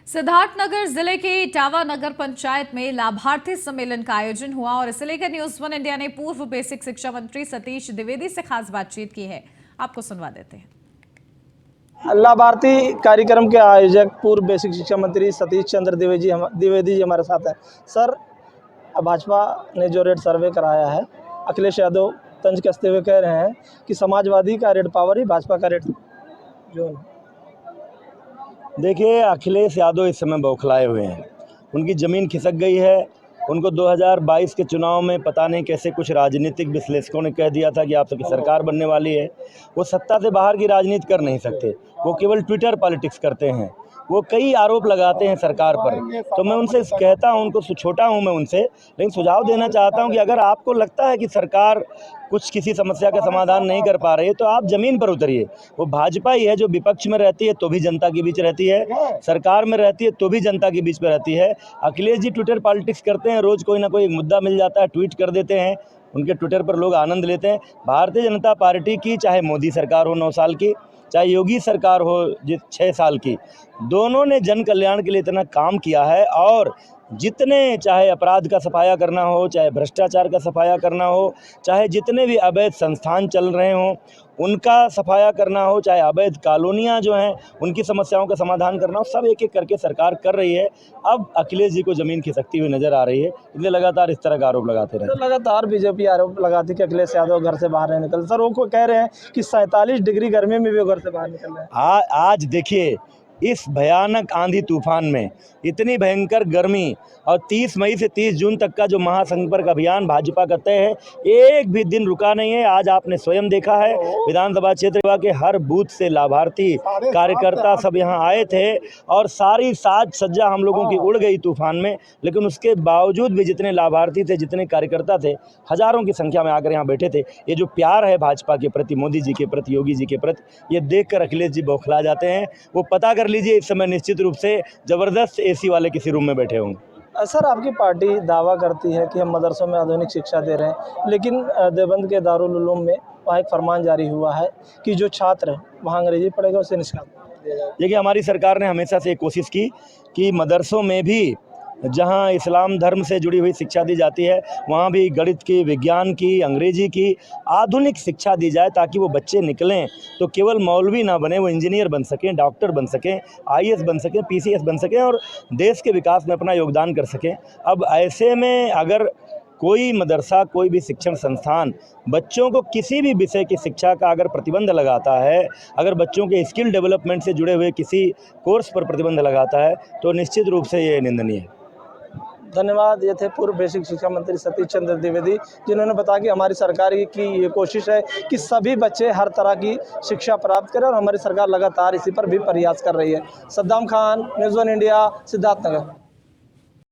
सिद्धार्थनगर जिले के इटावा नगर पंचायत में लाभार्थी सम्मेलन का आयोजन हुआ और इसे लेकर न्यूज़ 1 इंडिया ने पूर्व बेसिक शिक्षा मंत्री सतीश द्विवेदी से खास बातचीत की है। आपको सुनवा देते हैं। लाभार्थी कार्यक्रम के आयोजक पूर्व बेसिक शिक्षा मंत्री सतीश चंद्र द्विवेदी जी हमारे साथ हैं। सर, भाजपा ने जो रेट सर्वे कराया है, अखिलेश यादव तंज कसते हुए कह रहे हैं कि समाजवादी का रेट पावर ही भाजपा का रेट जो। देखिए, अखिलेश यादव इस समय बौखलाए हुए हैं। उनकी ज़मीन खिसक गई है। उनको 2022 के चुनाव में पता नहीं कैसे कुछ राजनीतिक विश्लेषकों ने कह दिया था कि आप सबकी सरकार बनने वाली है। वो सत्ता से बाहर की राजनीति कर नहीं सकते, वो केवल ट्विटर पॉलिटिक्स करते हैं। वो कई आरोप लगाते हैं सरकार पर। तो मैं उनसे कहता हूं, उनको छोटा हूं मैं उनसे, लेकिन सुझाव देना चाहता हूं कि अगर आपको लगता है कि सरकार कुछ किसी समस्या का समाधान नहीं कर पा रही है तो आप ज़मीन पर उतरिए। वो भाजपा ही है जो विपक्ष में रहती है तो भी जनता के बीच रहती है, सरकार में रहती है तो भी जनता के बीच में रहती है। अखिलेश जी ट्विटर पॉलिटिक्स करते हैं, रोज़ कोई ना कोई मुद्दा मिल जाता है, ट्वीट कर देते हैं, उनके ट्विटर पर लोग आनंद लेते हैं। भारतीय जनता पार्टी की चाहे मोदी सरकार हो 9 साल की, चाहे योगी सरकार हो 6 साल की, दोनों ने जन कल्याण के लिए इतना काम किया है। और जितने चाहे अपराध का सफाया करना हो, चाहे भ्रष्टाचार का सफाया करना हो, चाहे जितने भी अवैध संस्थान चल रहे हों उनका सफाया करना हो, चाहे अवैध कॉलोनियाँ जो हैं उनकी समस्याओं का समाधान करना हो, सब एक एक करके सरकार कर रही है। अब अखिलेश जी को ज़मीन खिसकती हुई नज़र आ रही है, इसलिए लगातार इस तरह का आरोप लगाते रहे। तो लगातार बीजेपी आरोप लगाती कि अखिलेश यादव घर से बाहर नहीं निकल। सर, वो कह रहे हैं कि 47 डिग्री गर्मी में भी वो घर से बाहर निकल रहे हैं। आज देखिए, इस भयानक आंधी तूफान में इतनी भयंकर गर्मी और 30 मई से 30 जून तक का जो महासंपर्क अभियान भाजपा का तय है, एक भी दिन रुका नहीं है। आज आपने स्वयं देखा है, विधानसभा क्षेत्र के हर बूथ से लाभार्थी कार्यकर्ता सब यहाँ आए थे और सारी साज सज्जा हम लोगों की उड़ गई तूफान में। लेकिन उसके बावजूद भी जितने लाभार्थी थे, जितने कार्यकर्ता थे, हजारों की संख्या में आकर यहाँ बैठे थे। ये जो प्यार है भाजपा के प्रति, मोदी जी के प्रति, योगी जी के प्रति, ये देख कर अखिलेश जी बौखला जाते हैं। वो पता कर लीजिए, इस समय निश्चित रूप से ज़बरदस्त एसी वाले किसी रूम में बैठे होंगे। सर, आपकी पार्टी दावा करती है कि हम मदरसों में आधुनिक शिक्षा दे रहे हैं, लेकिन देवबंद के दारुल उलूम में वहाँ एक फरमान जारी हुआ है कि जो छात्र वहाँ अंग्रेजी पढ़ेगा उसे निष्कासित दिया जाएगा। देखिए, हमारी सरकार ने हमेशा से एक कोशिश की कि मदरसों में भी जहाँ इस्लाम धर्म से जुड़ी हुई शिक्षा दी जाती है वहाँ भी गणित की, विज्ञान की, अंग्रेजी की आधुनिक शिक्षा दी जाए, ताकि वो बच्चे निकलें तो केवल मौलवी ना बने, वो इंजीनियर बन सकें, डॉक्टर बन सकें, आईएएस बन सकें, पीसीएस बन सकें और देश के विकास में अपना योगदान कर सकें। अब ऐसे में अगर कोई मदरसा, कोई भी शिक्षण संस्थान बच्चों को किसी भी विषय की शिक्षा का अगर प्रतिबंध लगाता है, अगर बच्चों के स्किल डेवलपमेंट से जुड़े हुए किसी कोर्स पर प्रतिबंध लगाता है, तो निश्चित रूप से ये निंदनीय है। धन्यवाद। ये थे पूर्व बेसिक शिक्षा मंत्री सतीश चंद्र द्विवेदी, जिन्होंने बताया कि हमारी सरकार की ये कोशिश है कि सभी बच्चे हर तरह की शिक्षा प्राप्त करें और हमारी सरकार लगातार इसी पर भी प्रयास कर रही है। Saddam Khan, news 1 India, Siddharthnagar.